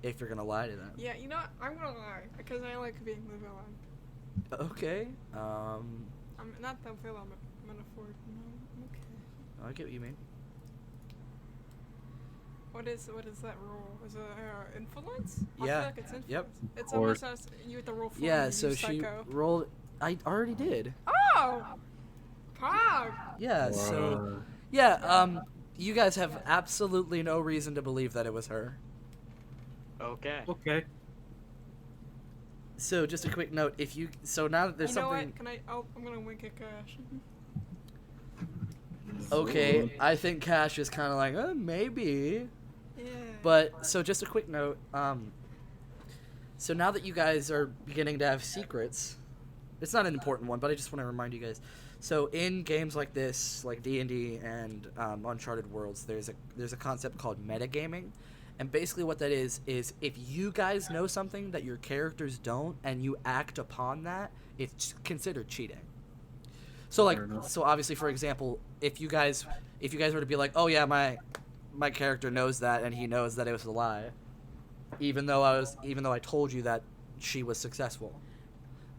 If you're going to lie to them. Yeah, you know what? I'm gonna lie because I like being lived alive. Okay. I'm not that feel I'm metaphor. No, okay. I get what you mean. What is that rule? Is it influence? I Yeah. feel like it's influence. Yep. It's Or- almost as you have to roll for Yeah, you so she psycho. rolled. I already did. Oh! Pog! Yeah, so. Yeah, you guys have absolutely no reason to believe that it was her. Okay. Okay. So just a quick note, so now that there's You know something. what? Can I'm gonna wink at Cash. Okay, I think Cash is kind of like, maybe. Yeah. But, so just a quick note, so now that you guys are beginning to have secrets, it's not an important one, but I just want to remind you guys. So in games like this, like D&D and Uncharted Worlds, there's a concept called metagaming. And basically what that is if you guys know something that your characters don't and you act upon that, it's considered cheating. So like, Fair enough. so obviously, for example, if you guys were to be like, oh yeah, my character knows that and he knows that it was a lie, even though I told you that she was successful,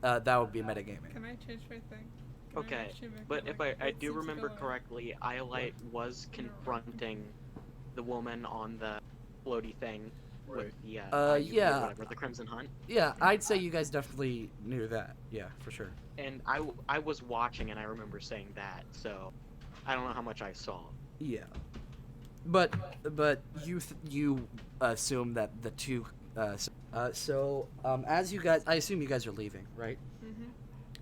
that would be metagaming. Can I change my thing? Can I Okay, actually make but it, if like, I it do seems remember like a lie? correctly, Iolite was confronting the woman on the floaty thing with the yeah. whatever, the Crimson Hunt. Yeah, I'd say you guys definitely knew that. Yeah, for sure. And I was watching and I remember saying that, so I don't know how much I saw. Yeah, but you assume that the two. So as you guys, I assume you guys are leaving, right? Mhm.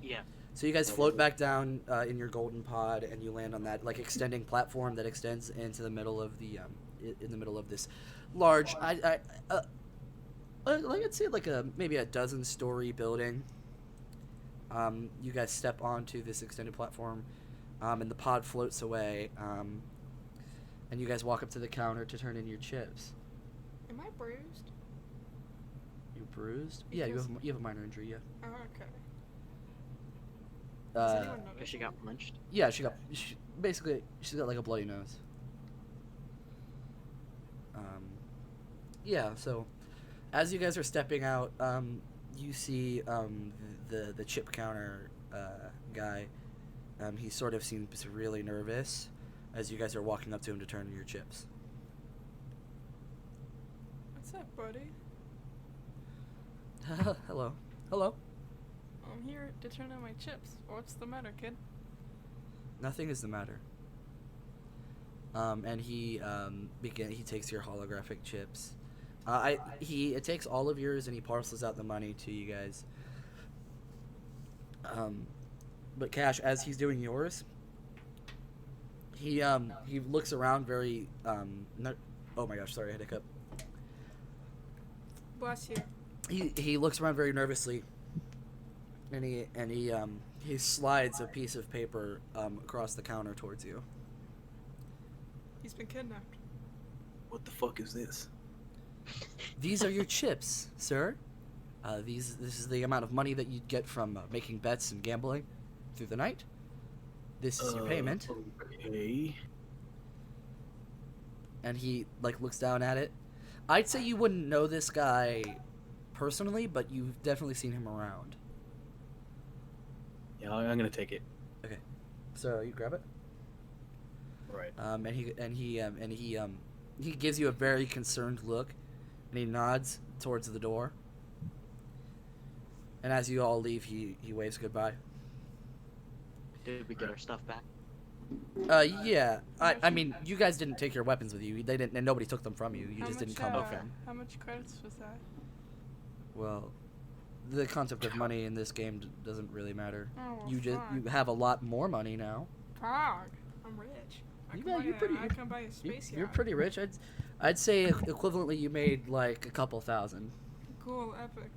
Yeah. So you guys float back down in your golden pod, and you land on that like extending platform that extends into the middle of the in the middle of this large, like I'd say like maybe a dozen-story building. You guys step onto this extended platform, and the pod floats away. And you guys walk up to the counter to turn in your chips. Am I bruised? You bruised? Yeah, you have a minor injury. Yeah. Oh, okay. Does anyone Because notice she it? got punched. Yeah, basically she's got like a bloody nose. Yeah, so as you guys are stepping out, you see the chip counter guy. He sort of seems really nervous as you guys are walking up to him to turn in your chips. What's up, buddy? Hello. I'm here to turn in my chips. What's the matter, kid? Nothing is the matter. And he takes your holographic chips. It takes all of yours and he parcels out the money to you guys. But Cash, as he's doing yours, he looks around very oh my gosh, sorry, I had a hiccup. Bless you. He looks around very nervously, and he slides a piece of paper across the counter towards you. He's been kidnapped. What the fuck is this? These are your chips, sir. This is the amount of money that you get from making bets and gambling through the night. This is your payment. Okay. And he looks down at it. I'd say you wouldn't know this guy personally, but you've definitely seen him around. Yeah, I'm gonna take it. Okay, so you grab it. Right. And he gives you a very concerned look, and he nods towards the door. And as you all leave, he waves goodbye. Did we get our stuff back? Yeah. I mean, you guys didn't take your weapons with you. They didn't, and nobody took them from you. You just didn't come with them. How much credits was that? Well, the concept of money in this game doesn't really matter. Oh, well, You have a lot more money now. Pog. I'm rich. I can buy a space yacht. You're pretty rich. I'd say equivalently you made a couple thousand. Cool, epic.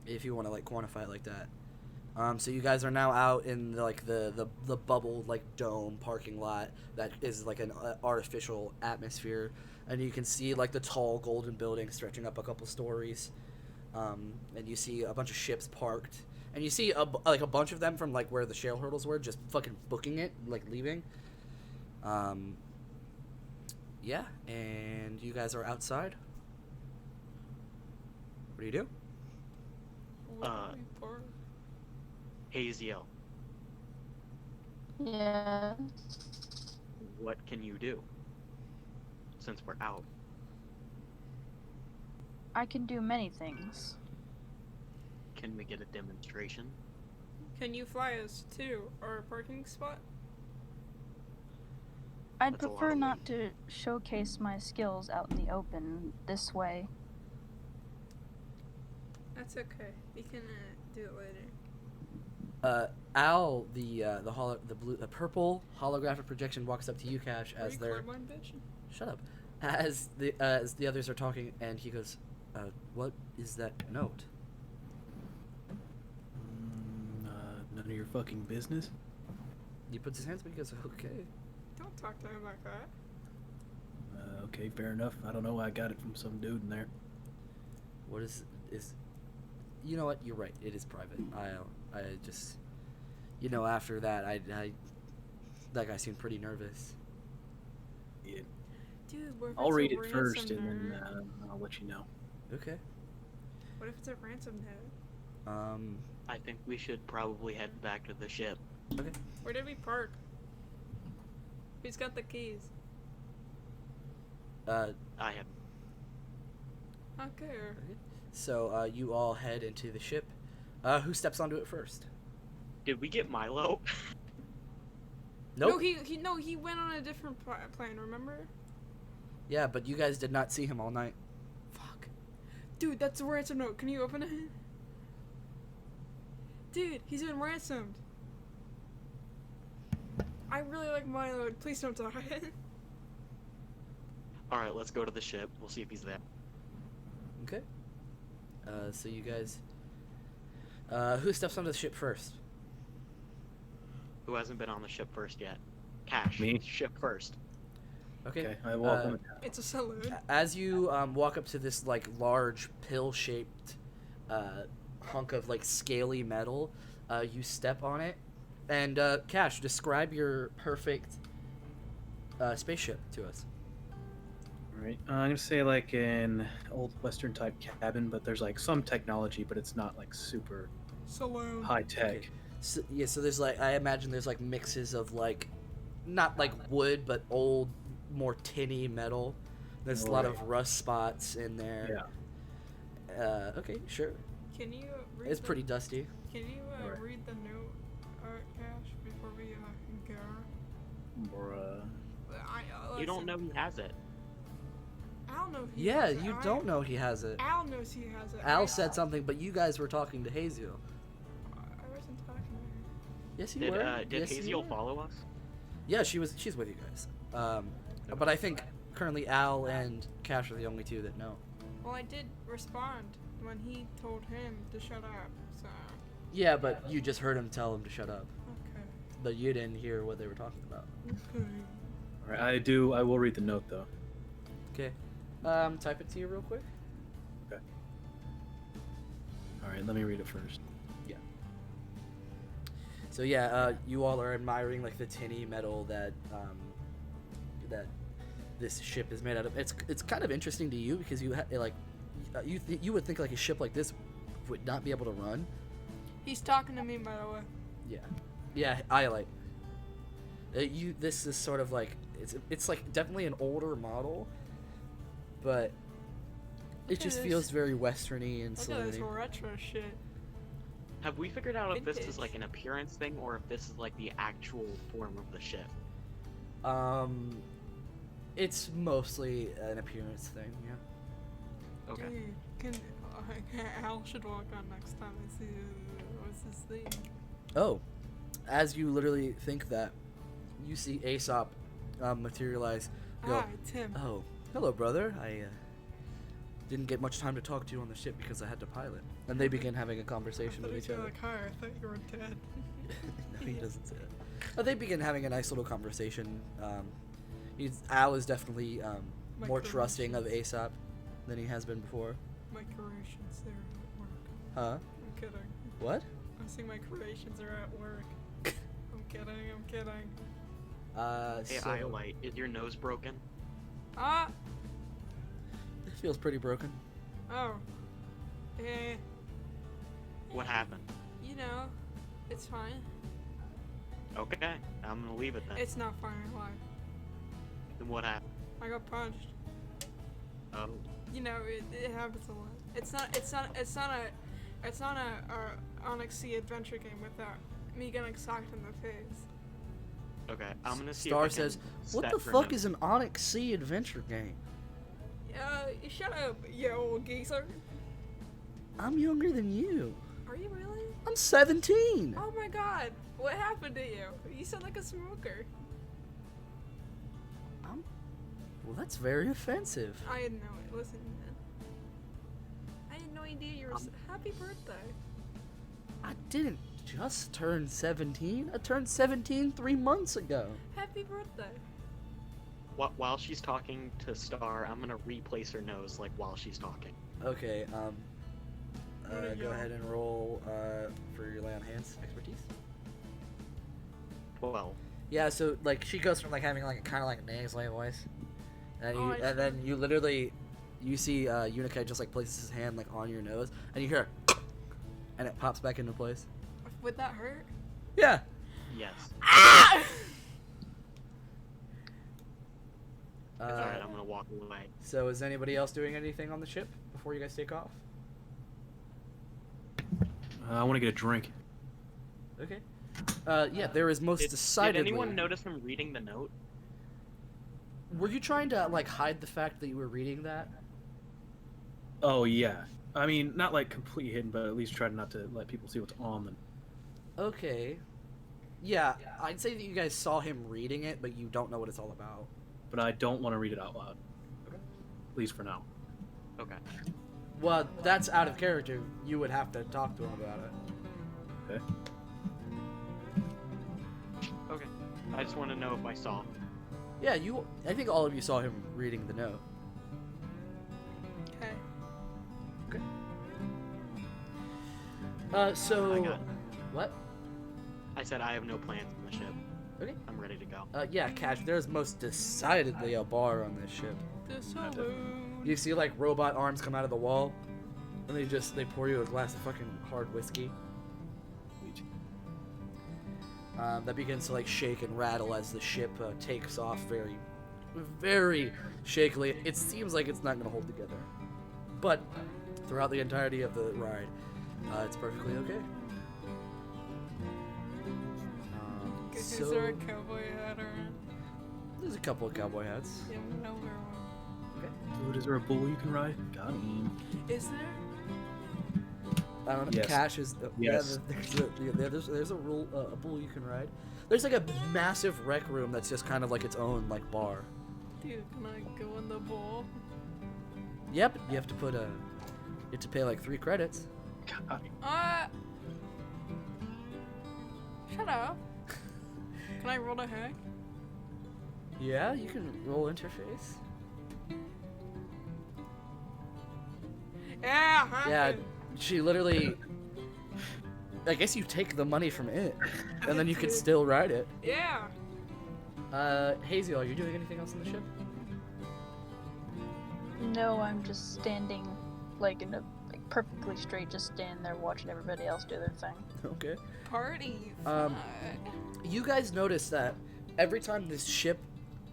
If you want to quantify it like that. So you guys are now out in the bubble dome parking lot that is an artificial atmosphere, and you can see the tall golden building stretching up a couple stories, and you see a bunch of ships parked, and you see a bunch of them from where the shale hurdles were just fucking booking it, leaving. Yeah, and you guys are outside. What do you do? Haziel, Yes. what can you do? Since we're out. I can do many things. Can we get a demonstration? Can you fly us to our parking spot? I'd That's a lot prefer of not to showcase my skills out in the open this way. That's okay. We can do it later. Al, the purple holographic projection walks up to you, Cash, as they're shut up, as the others are talking, and he goes, "What is that note?" None of your fucking business. He puts his hands up and he goes, "Okay." Don't talk to him like that. Okay, fair enough. I don't know. I got it from some dude in there. What is? You know what? You're right. It is private. I just, after that, that guy seemed pretty nervous. Yeah. Dude, what if I'll it's read a it first, ransom and then note? I'll let you know. Okay. What if it's a ransom note? I think we should probably head back to the ship. Okay. Where did we park? Who's got the keys? I have. Okay. So you all head into the ship. Who steps onto it first? Did we get Milo? Nope. No, he went on a different plane. Remember? Yeah, but you guys did not see him all night. Fuck. Dude, that's a ransom note. Can you open it? Dude, he's been ransomed. I really like Milo. Please don't die. Alright, let's go to the ship. We'll see if he's there. Okay. So you guys, who steps onto the ship first? Who hasn't been on the ship first yet? Cash. Me. Ship first. Okay. I walk on the It's a saloon. As you walk up to this large pill-shaped hunk of scaly metal, you step on it, and Cash, describe your perfect spaceship to us. Right. I'm gonna say an old Western type cabin, but there's some technology, but it's not super Saloon. high tech. Okay. So, yeah, so there's I imagine there's mixes of not wood, but old, more tinny metal. There's a lot of rust spots in there. Yeah. Okay, sure. Can you read It's pretty dusty. Can you read the note Cash, before we go? Bruh. You don't Listen, know he has it. Al knows he Yeah, has it. you don't know he has it. Al knows he has it. Al said something, but you guys were talking to Haziel. I wasn't talking to her. Yes, you were. Did Yes, you Haziel were. follow us? Yeah, she's with you guys. But I think currently Al and Cash are the only two that know. Well, I did respond when he told him to shut up, so... Yeah, but you just heard him tell him to shut up. Okay. But you didn't hear what they were talking about. Okay. All right, I will read the note though. Okay. Type it to you real quick. Okay. All right, let me read it first. Yeah. So yeah, you all are admiring like the tinny metal that that this ship is made out of. It's kind of interesting to you because you you would think like a ship like this would not be able to run. He's talking to me, by the way. Yeah. Yeah, Iolite. This is sort of like it's like definitely an older model, but it Look just at feels this. very westerny and Look at this saloony. retro shit. Have we figured out if this is Vintage. like an appearance thing or if this is like the actual form of the ship? It's mostly an appearance thing, yeah. Okay. Dude, Al should walk on next time and see what's this thing. Oh, as you literally think that, you see Aesop materialize. Go, Hi, Tim. oh, hello, brother. I didn't get much time to talk to you on the ship because I had to pilot. And they begin having a I conversation thought with he each said other. like, hi, I thought you were dead. No, he doesn't say that. They begin having a nice little conversation. Al is definitely My more trusting of corrections. Aesop than he has been before. My creations, they're at work. Huh? I'm kidding. What? I'm saying my creations are at work. I'm kidding. Hey, So Iolite, is your nose broken? Ah! it feels pretty broken. Oh. Eh. What happened? You know, it's fine. Okay, I'm gonna leave it then. It's not fine in life. Then what happened? I got punched. Oh, You know, it happens a lot. It's not a Onyx Sea adventure game without me getting socked in the face. okay. I'm gonna see. Star if I can says, "What set the for fuck him." is an Onyx Sea adventure game? Shut up, you old geezer. I'm younger than you. Are you really? I'm 17. Oh my god, what happened to you? You sound like a smoker. Well, that's very offensive. I didn't know it. Listen, man. I had no idea you were. Happy birthday. I didn't just turn 17. I turned 17 3 months ago. Happy birthday. While she's talking to Star, I'm gonna replace her nose like while she's talking. Okay, There you go go. ahead and roll for your lay on hands expertise. 12. Yeah, so like she goes from like having like a kind of like nasally voice, and Oh, I and then you literally you see Unicai just like places his hand like on your nose, and you hear, and it pops back into place. Would that hurt? Yeah. Yes. Ah! It's alright. I'm gonna walk away. So is anybody else doing anything on the ship before you guys take off? I want to get a drink. Okay. Yeah, there is most Did decidedly. anyone notice him reading the note? Were you trying to like hide the fact that you were reading that? Oh yeah. I mean, not like completely hidden, but at least try not to let people see what's on them. Okay. Yeah, I'd say that you guys saw him reading it, but you don't know what it's all about. But I don't want to read it out loud. Okay. At least for now. Okay. Well, that's out of character. You would have to talk to him about it. Okay. Okay. I just want to know if I saw. Yeah, I think all of you saw him reading the note. Okay. I So got. what? I said I have no plans on the ship. Okay. I'm ready to go. Yeah, Cash. There's most decidedly a bar on this ship. The saloon. You see like robot arms come out of the wall, and they pour you a glass of fucking hard whiskey. That begins to like shake and rattle as the ship takes off very, very shakily. It seems like it's not going to hold together, but throughout the entirety of the ride, it's perfectly okay. Is So- there a cowboy hat around? There's a couple of cowboy hats. Yeah, but I'll wear one. Dude, is there a bull you can ride? Got him. Is there? I don't know. Yes. Cash is. Yes. Yeah, there's a rule, a bull you can ride. There's like a massive rec room that's just kind of like its own like bar. Dude, can I go in the bowl? Yep. You have to put you have to pay like 3 credits. God. Shut up. Can I roll a hack? Yeah, you can roll interface. Yeah, hack Yeah, it. she literally. I guess you take the money from it, and then you could still ride it. Yeah. Hazel, are you doing anything else on the ship? No, I'm just standing, like in a like perfectly straight, just standing there watching everybody else do their thing. Okay. Party. Um, Fun. You guys notice that every time this ship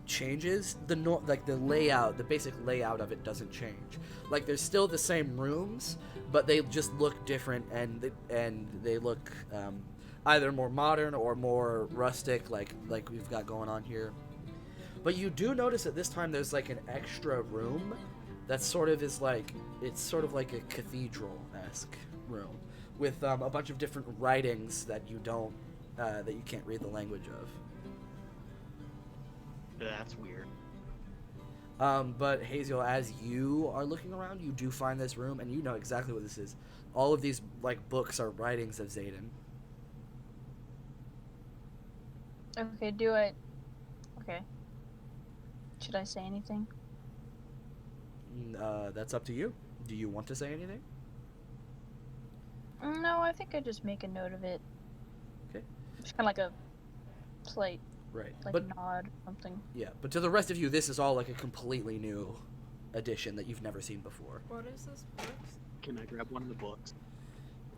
changes, the layout, the basic layout of it doesn't change. Like there's still the same rooms, but they just look different, and they look either more modern or more rustic, like we've got going on here. But you do notice that this time there's like an extra room that sort of is like, it's sort of like a cathedral-esque room with a bunch of different writings that you can't read the language of. That's weird. But Hazel, as you are looking around, you do find this room, and you know exactly what this is. All of these like books are writings of Zayden. Okay, okay. Should I say anything? That's up to you. Do you want to say anything? No, I think I just make a note of it. Okay. Just kind of like a slight, Right. like But nod, something. yeah, but to the rest of you, this is all like a completely new edition that you've never seen before. What is this book? Can I grab one of the books?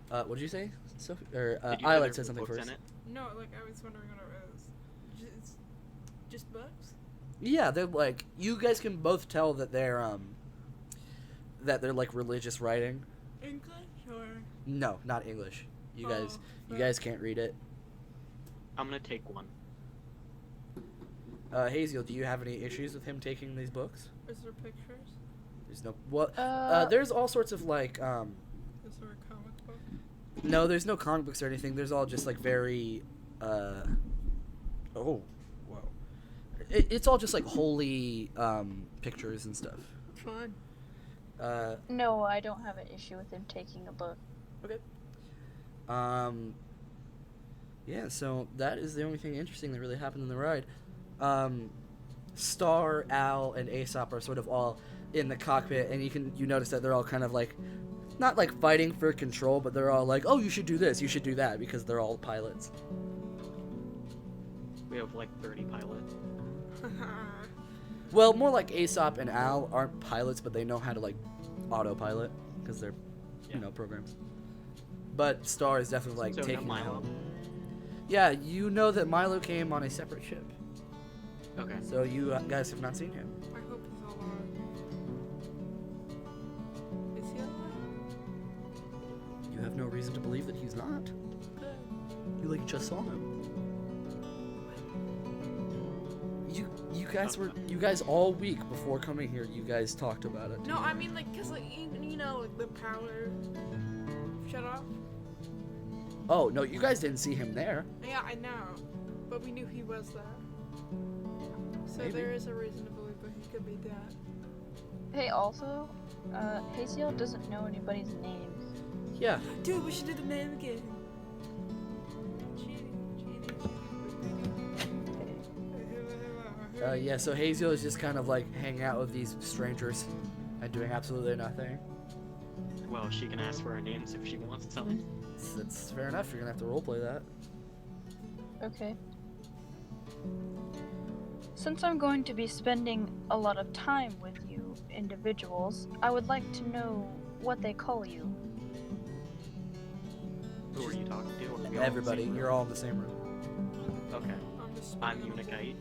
What did you say, Sophie? Or Did you say Islet there said were something books first. in it? No, like I was wondering what it was. Just books? Yeah, they're like, you guys can both tell that they're like religious writing. English or? No, not English. You Oh, guys can't read it. I'm gonna take one. Hazel, do you have any issues with him taking these books? Is there pictures? There's no. Well, Uh, there's all sorts of like. Is there a comic book? No, there's no comic books or anything. There's all just like very. Oh, wow. It's all just like holy pictures and stuff. Fun. No, I don't have an issue with him taking a book. Okay. Yeah, so that is the only thing interesting that really happened in the ride. Star, Al, and Aesop are sort of all in the cockpit, and you notice that they're all kind of like, not like fighting for control, but they're all like, oh, you should do this, you should do that, because they're all pilots. We have like 30 pilots. Well, more like Aesop and Al aren't pilots, but they know how to like autopilot, because they're, Yeah. programs. But Star is definitely like So no taking the Milo? helm. Yeah, you know that Milo came on a separate ship, Okay. so you guys have not seen him. I hope he's alive. Is he alive? You have no reason to believe that he's not. Good. You like just saw him. You guys all week before coming here, you guys talked about it. No, I mean like, cause like you know like the power shut off. Oh no, you guys didn't see him there. Yeah, I know, but we knew he was there. So Maybe. there is a reason to believe that he could be dead. Hey, also, Hazel doesn't know anybody's names. Yeah. Dude, we should do the name again. Yeah. So Hazel is just kind of like hanging out with these strangers and doing absolutely nothing. Well, she can ask for our names if she wants some. It's fair enough. You're gonna have to roleplay that. Okay. Since I'm going to be spending a lot of time with you individuals, I would like to know what they call you. Who are you talking to? Are we all in the Everybody, same room? you're all in the same room. Okay. I'm just I'm spitting on Unikite.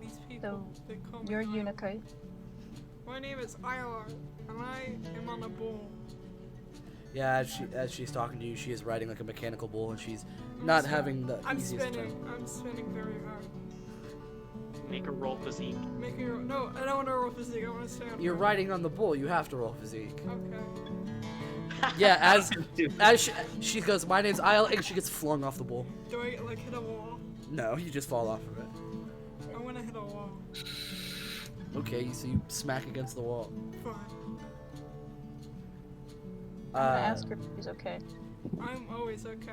These people, they call me You're Isla. Unikite. My name is Isla, and I am on a bull. Yeah, as she's talking to you, she is riding like a mechanical bull, and she's not having the I'm easiest spinning. time. I'm spinning very hard. Make a roll physique. Making a no, I don't want to roll physique. I want to stay on. You're riding on the bull. You have to roll physique. Okay. Yeah, as she goes, my name's Isle, and she gets flung off the bull. Do I like hit a wall? No, you just fall off of it. I want to hit a wall. Okay, so you smack against the wall. Fine. I'm gonna ask her if she's okay. I'm always okay.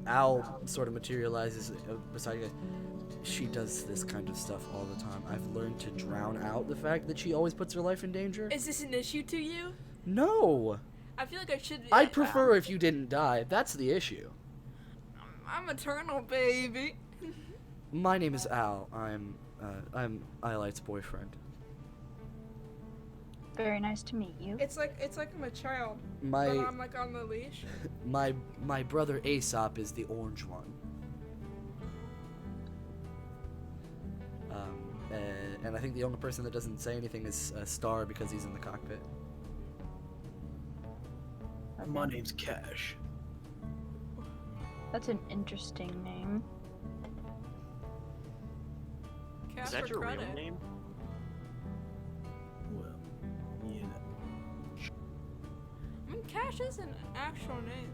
Al sort of materializes beside you guys. She does this kind of stuff all the time. I've learned to drown out the fact that she always puts her life in danger. Is this an issue to you? No! I feel like I should. I'd prefer if you didn't die. That's the issue. I'm eternal, baby. My name is Al. I'm Ilight's boyfriend. Very nice to meet you. It's like I'm a child. My But I'm like on the leash. my brother Aesop is the orange one. And I think the only person that doesn't say anything is Star because he's in the cockpit. My name's Cash. That's an interesting name. Is Cash that for your credit. real name? Well, yeah. I mean, Cash is an actual name.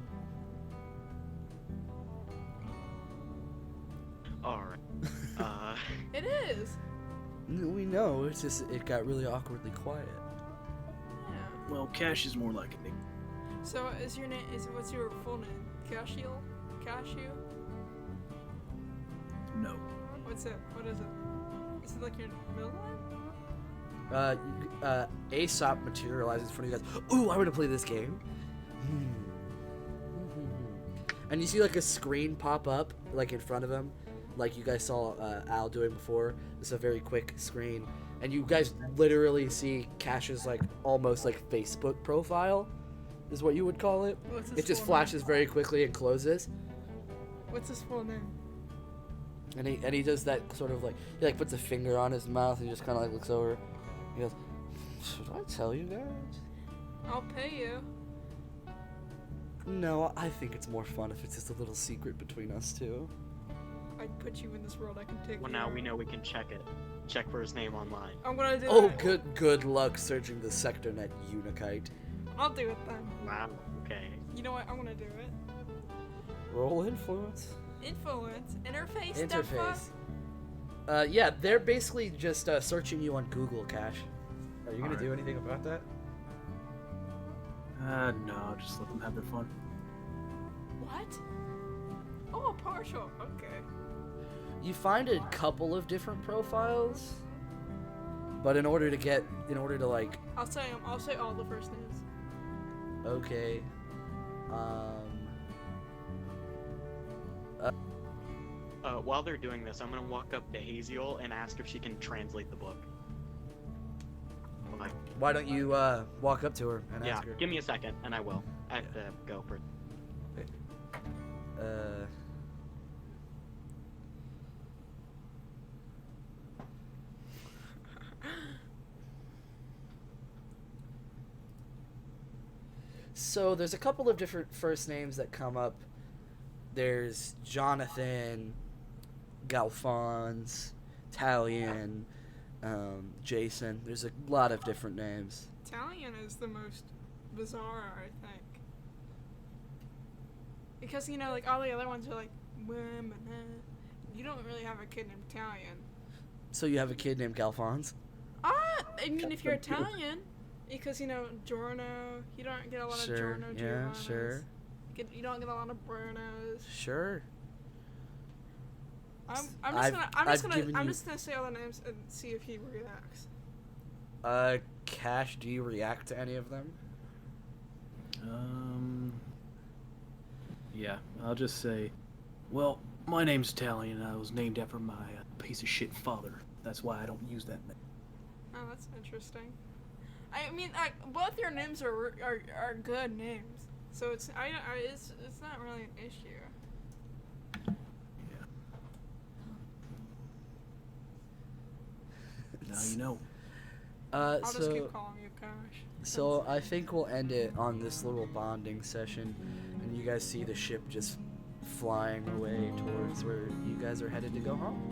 Alright. It is. We know. It's just it got really awkwardly quiet. Yeah. Well, Cash is more like a name. So is your name? What's your full name? Cashiel? Cashew? No. What's it? What is it? Is it like your middle name? Aesop materializes in front of you guys. Ooh, I want to play this game. And you see like a screen pop up like in front of him, like you guys saw Al doing before. It's a very quick screen, and you guys literally see Cash's like almost like Facebook profile, is what you would call it. What's his It just full flashes very quickly and closes. name? What's his full name? And he does that sort of like he like puts a finger on his mouth and just kind of like looks over. He goes, "Should I tell you guys?" I'll pay you. No, I think it's more fun if it's just a little secret between us two. I put you in this world. I can take. Well, you. now we know we can check it. Check for his name online. I'm gonna do Oh, it. good luck searching the sector net, Unikite. I'll do it then. Wow. Okay. You know what? I'm gonna do it. Roll influence. Influence. Interface. Stuff. Interface. Yeah, they're basically just searching you on Google, Cash. Are you gonna Alright. do anything about that? No, just let them have their fun. What? Oh, a partial. Okay. You find a couple of different profiles, but in order to like, I'll say 'em. I'll say all the first names. okay, While they're doing this, I'm gonna walk up to Haziel and ask if she can translate the book. Like, why don't you walk up to her and yeah, ask her? give me a second, and I will. I have to go for. So there's a couple of different first names that come up. There's Jonathan, Galfons, Talion, Jason. There's a lot of different names. Italian is the most bizarre, I think. Because, you know, like, all the other ones are like, you don't really have a kid named Italian. So you have a kid named Galfons? I mean, if you're Italian, because, you know, Giorno, you don't get a lot of Giorno yeah, Giovannas. sure. You don't get a lot of Brunos. Sure. I'm just gonna say all the names and see if he reacts. Cash, do you react to any of them? Yeah, I'll just say, well, my name's Talion, and I was named after my piece of shit father. That's why I don't use that name. Oh, that's interesting. I mean, both your names are good names, so it's not really an issue. Yeah. Now you know. I'll just so keep calling you Cash. so I think we'll end it on this little bonding session, and you guys see the ship just flying away towards where you guys are headed to go home.